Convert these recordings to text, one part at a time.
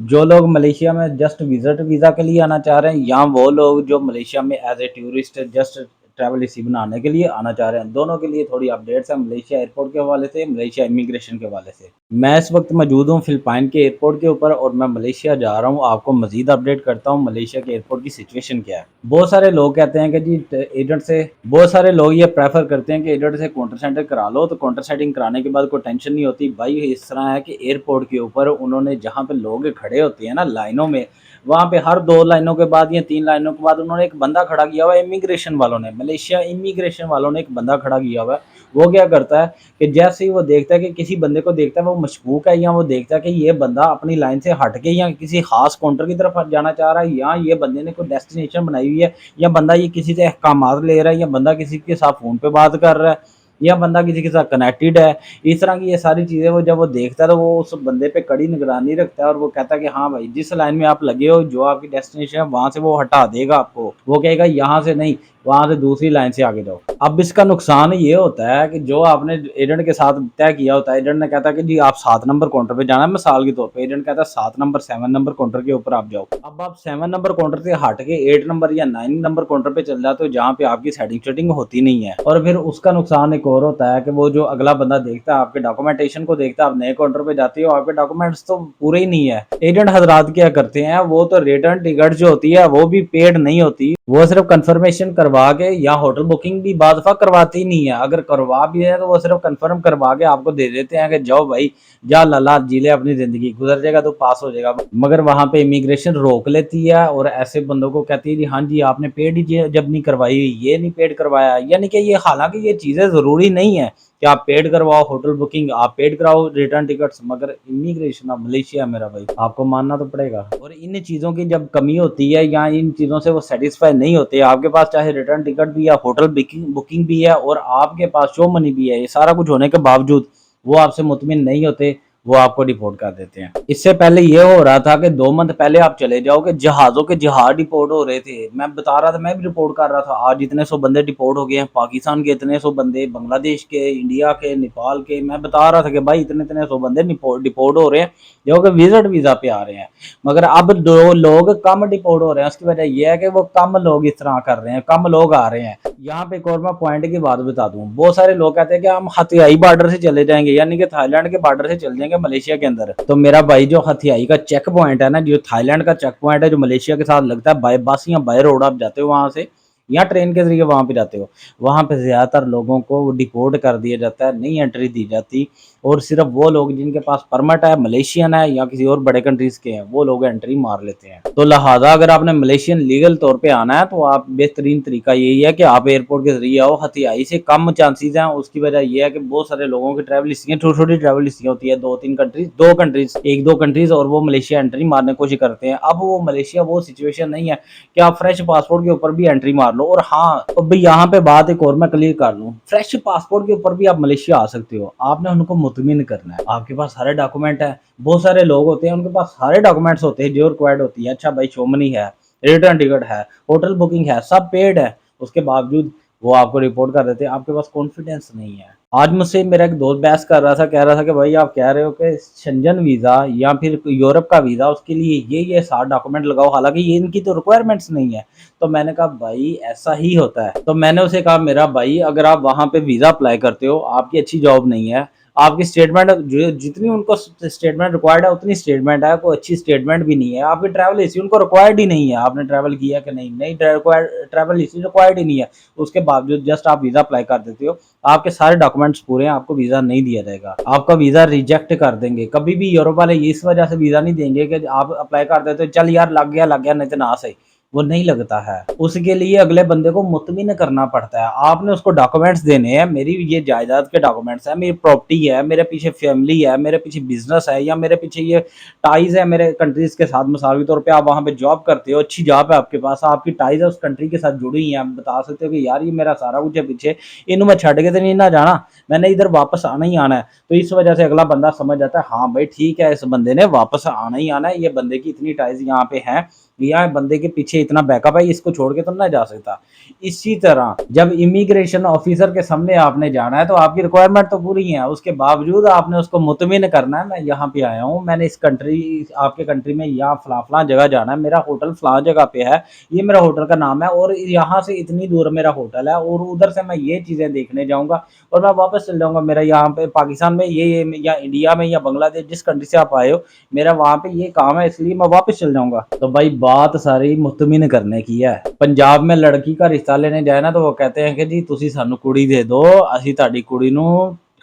जो लोग मलेशिया में जस्ट विजिट वीज़ा के लिए आना चाह रहे हैं, या वो लोग जो मलेशिया में as a tourist just travel इसी बनाने के लिए आना चाह रहे हैं, दोनों के लिए थोड़ी अपडेट्स हैं मलेशिया एयरपोर्ट के हवाले से, मलेशिया इमिग्रेशन के हवाले से। मैं इस वक्त मौजूद हूँ फिलिपाइन के एयरपोर्ट के ऊपर और मैं मलेशिया जा रहा हूँ। आपको मजीद अपडेट करता हूँ मलेशिया के एयरपोर्ट की सिचुएशन क्या है। बहुत सारे लोग कहते हैं कि जी एजेंट से, बहुत सारे लोग ये प्रेफर करते हैं कि एजेंट से काउंटर सेटिंग करा लो, तो काउंटर सेटिंग कराने के बाद कोई टेंशन नहीं होती। भाई इस तरह है कि एयरपोर्ट के ऊपर उन्होंने जहाँ पे लोग खड़े होते हैं ना लाइनों में, वहाँ पे हर 2 लाइनों के बाद या 3 लाइनों के बाद उन्होंने एक बंदा खड़ा किया हुआ है। इमिग्रेशन वालों ने, मलेशिया इमिग्रेशन वालों ने एक बंदा खड़ा किया हुआ है। वो क्या करता है कि जैसे ही वो देखता है कि किसी बंदे को देखता है वो मशकूक है, या वो देखता है कि ये बंदा अपनी लाइन से हट के या किसी खास काउंटर की तरफ जाना चाह रहा है, या ये बंदे ने कोई डेस्टिनेशन बनाई हुई है, या बंदा ये किसी से अहकामात ले रहा है, या बंदा किसी के साथ फ़ोन पे बात कर रहा है, या बंदा किसी के साथ कनेक्टेड है, इस तरह की ये सारी चीज़ें वो जब वो देखता है तो वो उस बंदे पे कड़ी निगरानी रखता है और वो कहता है कि हाँ भाई, जिस लाइन में आप लगे हो, जो आपकी डेस्टिनेशन है, वहाँ से वो हटा देगा आपको। वो कहेगा यहाँ से नहीं, वहाँ से दूसरी लाइन से आगे जाओ। अब इसका नुकसान ये होता है कि जो आपने एजेंट के साथ तय किया होता है, एजेंट ने कहता है कि जी आप 7 नंबर काउंटर पे जाना है, मिसाल के तौर पे एजेंट कहता है 7 नंबर 7 नंबर काउंटर के ऊपर आप जाओ। अब आप 7 नंबर काउंटर से हट के 8 नंबर या 9 नंबर काउंटर पे चल जाते हो, जहाँ पे आपकी सेटिंग शेटिंग होती नहीं है। और फिर उसका नुकसान एक और होता है कि वो जो अगला बंदा देखता है, आपके डॉक्यूमेंटेशन को देखता है, आप नए काउंटर पे जाते हो, आपके डॉक्यूमेंट्स तो पूरे ही नहीं है। एजेंट हजरात क्या करते हैं, वो तो रिटर्न टिकट जो होती है वो भी पेड नहीं होती, वो सिर्फ कंफर्मेशन करवा के, या होटल बुकिंग भी बाद दफा करवाती नहीं है, अगर करवा भी है तो वो सिर्फ कंफर्म करवा के आपको दे देते हैं कि जाओ भाई, जा लाला जी ले अपनी जिंदगी, गुजर जाएगा तो पास हो जाएगा। मगर वहां पे इमिग्रेशन रोक लेती है और ऐसे बंदों को कहती है जी हाँ जी आपने पेड ही जब नहीं करवाई, ये नहीं पेड करवाया, यानी कि ये, हालांकि ये चीजें जरूरी नहीं है कि आप पेड करवाओ, होटल बुकिंग आप पेड कराओ, रिटर्न टिकट्स, मगर इमिग्रेशन ऑफ मलेशिया मेरा भाई आपको मानना तो पड़ेगा। और इन चीज़ों की जब कमी होती है या इन चीज़ों से वो सेटिस्फाई नहीं होते, आपके पास चाहे रिटर्न टिकट भी या होटल बुकिंग भी है और आपके पास शो मनी भी है, ये सारा कुछ होने के बावजूद वो आपसे मुतमिन नहीं होते, वो आपको डिपोर्ट कर देते हैं। इससे पहले ये हो रहा था कि 2 मंथ पहले आप चले जाओ कि जहाज़ों के जहाज डिपोर्ट हो रहे थे, मैं बता रहा था, मैं भी रिपोर्ट कर रहा था, आज इतने 100 बंदे डिपोर्ट हो गए हैं, पाकिस्तान के इतने 100 बंदे, बांग्लादेश के, इंडिया के, नेपाल के, मैं बता रहा था कि भाई इतने इतने 100 बंदे डिपोर्ट हो रहे हैं जो कि विजिट वीज़ा पे आ रहे हैं। मगर अब 2 लोग कम डिपोर्ट हो रहे हैं, उसकी वजह यह है कि वो कम लोग इस तरह कर रहे हैं, कम लोग आ रहे हैं। यहाँ पे एक और मैं पॉइंट की बात बता दूं, बहुत सारे लोग कहते हैं कि हम हथियाई बॉर्डर से चले जाएंगे, यानी कि थाईलैंड के बॉर्डर से चल जाएंगे मलेशिया के अंदर। तो मेरा भाई जो हथियाई का चेक पॉइंट है ना, जो थाईलैंड का चेक पॉइंट है, जो मलेशिया के साथ लगता है, बाय बस या बाय रोड आप जाते हो वहां से, या ट्रेन के जरिए वहां पे जाते हो, वहां पे ज्यादातर लोगों को डिपोर्ट कर दिया जाता है, नहीं एंट्री दी जाती, और सिर्फ वो लोग जिनके पास परमिट है, मलेशियन है या किसी और बड़े कंट्रीज के हैं, वो लोग एंट्री मार लेते हैं। तो लिहाजा अगर आपने मलेशियन लीगल तौर पे आना है तो आप, बेहतरीन तरीका यही है कि आप एयरपोर्ट के जरिए आओ, हथियाई से कम चांसेस हैं। उसकी वजह यह है कि बहुत सारे लोगों की ट्रैवल हिस्ट्रियाँ, छोटी छोटी ट्रैवल हिस्ट्रियाँ होती है, 2-3 कंट्रीज, 2 कंट्रीज, 1-2 कंट्रीज, और वो मलेशिया एंट्री मारने की कोशिश करते हैं। अब वो मलेशिया वो सिचुएशन नहीं है कि आप फ्रेश पासपोर्ट के ऊपर भी एंट्री मार लो। और हाँ, अब यहाँ पे बात एक और मैं क्लियर कर लूँ, फ्रेश पासपोर्ट के ऊपर भी आप मलेशिया आ सकते हो, आपने उनको मुतमिन करना है, आपके पास सारे डॉक्यूमेंट है। बहुत सारे लोग होते हैं उनके पास सारे डॉक्यूमेंट्स होते हैं जो रिक्वायर्ड होती है, अच्छा भाई शोमनी है, रिटर्न टिकट है, होटल बुकिंग है, सब पेड है, उसके बावजूद वो आपको रिपोर्ट कर देते हैं, आपके पास कॉन्फिडेंस नहीं है। आज मुझसे मेरा एक दोस्त बहस कर रहा था, कह रहा था कि भाई आप कह रहे हो कि शेंजन वीज़ा या फिर यूरोप का वीज़ा, उसके लिए ये 7 डॉक्यूमेंट लगाओ, हालांकि ये इनकी तो रिक्वायरमेंट्स नहीं है। तो मैंने कहा भाई ऐसा ही होता है। तो मैंने उसे कहा मेरा भाई, अगर आप वहाँ पे वीज़ा अप्लाई करते हो, आपकी अच्छी जॉब नहीं है, आपकी स्टेटमेंट जो जितनी उनको स्टेटमेंट रिक्वायर्ड है उतनी स्टेटमेंट है, कोई अच्छी स्टेटमेंट भी नहीं है, आपकी ट्रैवल हिस्ट्री उनको रिक्वायर्ड ही नहीं है, आपने ट्रैवल किया कि नहीं, नहीं ट्रैवल हिस्ट्री रिक्वायर्ड ही नहीं है, उसके बावजूद जस्ट आप वीज़ा अप्लाई कर देते हो, आपके सारे डॉक्यूमेंट्स पूरे हैं, आपको वीज़ा नहीं दिया जाएगा, आपका वीज़ा रिजेक्ट कर देंगे। कभी भी यूरोप वाले इस वजह से वीज़ा नहीं देंगे कि आप अप्लाई कर देते हो, चल यार लग गया नहीं तो ना सही, वो नहीं लगता है। उसके लिए अगले बंदे को मुतमिन करना पड़ता है, आपने उसको डॉक्यूमेंट्स देने हैं, मेरी ये जायदाद के डॉक्यूमेंट्स है, मेरी प्रॉपर्टी है, मेरे पीछे फैमिली है, मेरे पीछे बिजनेस है, या मेरे पीछे ये टाइज है मेरे कंट्रीज के साथ, मिसाल के तौर पे आप वहाँ पे जॉब करते हो, अच्छी जॉब है आपके पास, आपकी टाइज है उस कंट्री के साथ जुड़ी हुई है, आप बता सकते हो कि यार ये मेरा सारा कुछ है पीछे, इन्हों मैं छड़ के तो नहीं ना जाना, मैंने इधर वापस आना ही आना है। तो इस वजह से अगला बंदा समझ जाता है हाँ भाई ठीक है, इस बंदे ने वापस आना ही आना है, ये बंदे की इतनी टाइज यहाँ पे है, या बंदे के पीछे इतना बैकअप है, इसको छोड़ के तो ना जा सकता। इसी तरह जब इमिग्रेशन ऑफिसर के सामने आपने जाना है तो आपकी रिक्वायरमेंट तो पूरी है, उसके बावजूद आपने उसको मुतमिन करना है, मैं यहाँ पे आया हूँ, मैंने इस कंट्री आपके कंट्री में यहाँ फला फला जगह जाना है, मेरा होटल फला जगह पे है, ये मेरा होटल का नाम है और यहाँ से इतनी दूर मेरा होटल है और उधर से मैं ये चीज़ें देखने जाऊँगा और मैं वापस चल जाऊँगा। मेरा यहाँ पे पाकिस्तान में ये या इंडिया में या बांग्लादेश जिस कंट्री से आप आए हो, मेरा वहाँ पे ये काम है इसलिए मैं वापस चल जाऊँगा। तो भाई बात सारी मुतमिन करने की है। पंजाब में लड़की का रिश्ता लेने जाए ना तो वो कहते हैं कि जी तुसी सानू कुड़ी दे दो, असी ताड़ी कुड़ी नू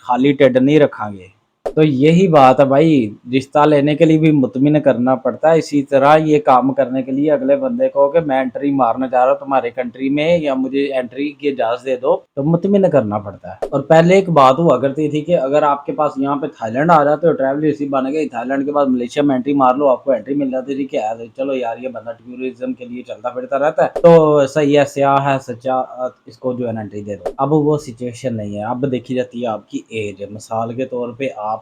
खाली ढिड नहीं रखांगे। तो यही बात है भाई, रिश्ता लेने के लिए भी मुतमिन करना पड़ता है। इसी तरह ये काम करने के लिए अगले बंदे को कि मैं एंट्री मारना चाह रहा हूँ तुम्हारे कंट्री में या मुझे एंट्री की इजाजत दे दो, तो मुतमिन करना पड़ता है। और पहले एक बात हुआ करती थी कि अगर आपके पास यहाँ पे थाईलैंड आ जाते हो, ट्रैवल हिस्ट्री बन गई, थाईलैंड के बाद मलेशिया में एंट्री मार लो, आपको एंट्री मिल जाती थी कि यार चलो यार ये बंदा टूरिज्म के लिए चलता फिरता रहता है तो सही है, स्याह है सच्चा, इसको जो है ना एंट्री दे दो। अब वो सिचुएशन नहीं है, अब देखी जाती है आपकी एज। मिसाल के तौर पे आप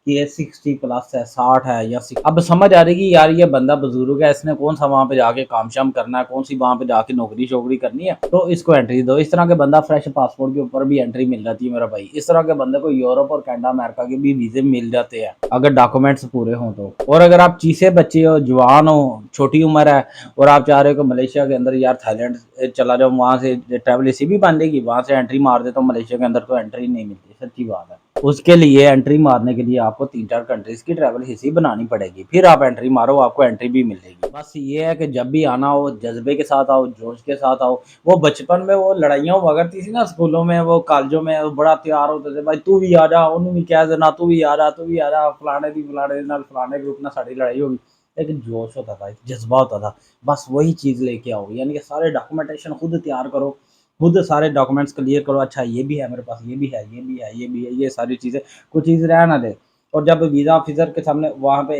ये 60+ है, 60 है या अब समझ आ रही कि यार ये बंदा बुजुर्ग है, इसने कौन सा वहां पे जाके काम शाम करना है, कौन सी वहां पे जाके नौकरी शोकरी करनी है, तो इसको एंट्री दो। इस तरह के बंदा फ्रेश पासपोर्ट के ऊपर भी एंट्री मिल जाती है मेरा भाई। इस तरह के बंदे को यूरोप और कनाडा अमेरिका के भी वीजे मिल जाते हैं अगर डॉक्यूमेंट्स पूरे हों तो। और अगर आप चीसे बच्चे हो, जवान हो, छोटी उम्र है और आप चाह रहे हो कि मलेशिया के अंदर यार थाईलैंड चला जाओ, वहां से ट्रैवल इसी भी बन देगी, वहां से एंट्री मार दे तो मलेशिया के अंदर तो एंट्री नहीं मिलती, सच्ची बात है। उसके लिए एंट्री मारने के लिए आपको 3-4 कंट्रीज की ट्रैवल हिस्ट्री बनानी पड़ेगी, फिर आप एंट्री मारो, आपको एंट्री भी मिलेगी। बस ये है कि जब भी आना हो जज्बे के साथ आओ, जोश के साथ आओ। वो बचपन में वो लड़ाइयाँ हुआ करती थी ना स्कूलों में, वो कॉलेजों में, वो बड़ा तैयार होते थे भाई तू भी आ जा, उन्होंने भी कह देना तू भी आ जा, तू भी आ जा, फलाने दी फलाने नाल फलाने ग्रुप ना साड़ी लड़ाई होगी। लेकिन जोश होता था, जज्बा होता था। बस वही चीज़ लेके आओ, यानी कि सारे डॉक्यूमेंटेशन खुद तैयार करो, खुद सारे डॉक्यूमेंट्स क्लियर करो। अच्छा ये भी है मेरे पास, ये भी है, ये भी है, ये भी है, ये सारी चीज़ें, कुछ चीज़ रह ना दे। और जब वीज़ा ऑफिसर के सामने वहाँ पे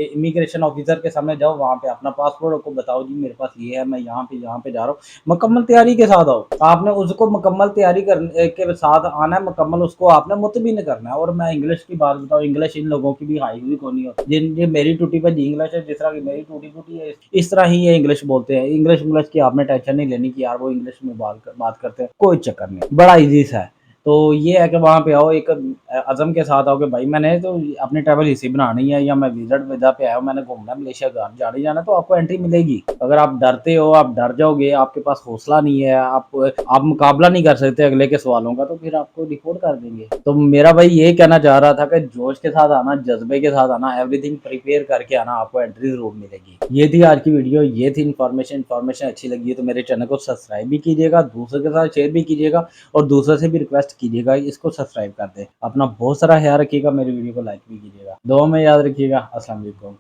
इमिग्रेशन ऑफिसर के सामने जाओ, वहाँ पे अपना पासपोर्ट को बताओ जी मेरे पास ये है, मैं यहाँ पे जा रहा हूँ, मुकम्मल तैयारी के साथ आओ। आपने उसको मुकम्मल तैयारी करने के साथ आना है, मुकम्मल उसको आपने मुतमिन करना है। और मैं इंग्लिश की बात बताऊँ, इंग्लिश इन लोगों की भी हाई हुई को नहीं होती, जिन मेरी टूटी भजी इंग्लिश है, जिस तरह की मेरी टूटी फूटी है, इस तरह ही ये इंग्लिश बोलते हैं। इंग्लिश की आपने टेंशन नहीं लेनी कि यार वो इंग्लिश में बात करते हैं, कोई चक्कर नहीं, बड़ा ईजी सा है। तो ये है कि वहाँ पे आओ एक अज़म के साथ आओ कि भाई मैंने तो अपनी ट्रैवल हिस्ट्री बनानी है या मैं विजिट वीज़ा पे आया हूँ, मैंने घूमना मलेशिया जाना ही जाना, तो आपको एंट्री मिलेगी। अगर आप डरते हो, आप डर जाओगे, आपके पास हौसला नहीं है, आप मुकाबला नहीं कर सकते अगले के सवालों का, तो फिर आपको रिपोर्ट कर देंगे। तो मेरा भाई ये कहना चाह रहा था कि जोश के साथ आना, जज्बे के साथ आना, एवरीथिंग प्रिपेयर करके आना, आपको एंट्री जरूर मिलेगी। ये थी आज की वीडियो, ये थी इन्फॉर्मेशन अच्छी लगी है तो मेरे चैनल को सब्सक्राइब भी कीजिएगा, दूसरों के साथ शेयर भी कीजिएगा और दूसरों से भी रिक्वेस्ट कीजिएगा इसको सब्सक्राइब कर दे। अपना बहुत सारा ख्याल रखिएगा, मेरी वीडियो को लाइक भी कीजिएगा, दुआ में याद रखिएगा। अस्सलाम वालेकुम।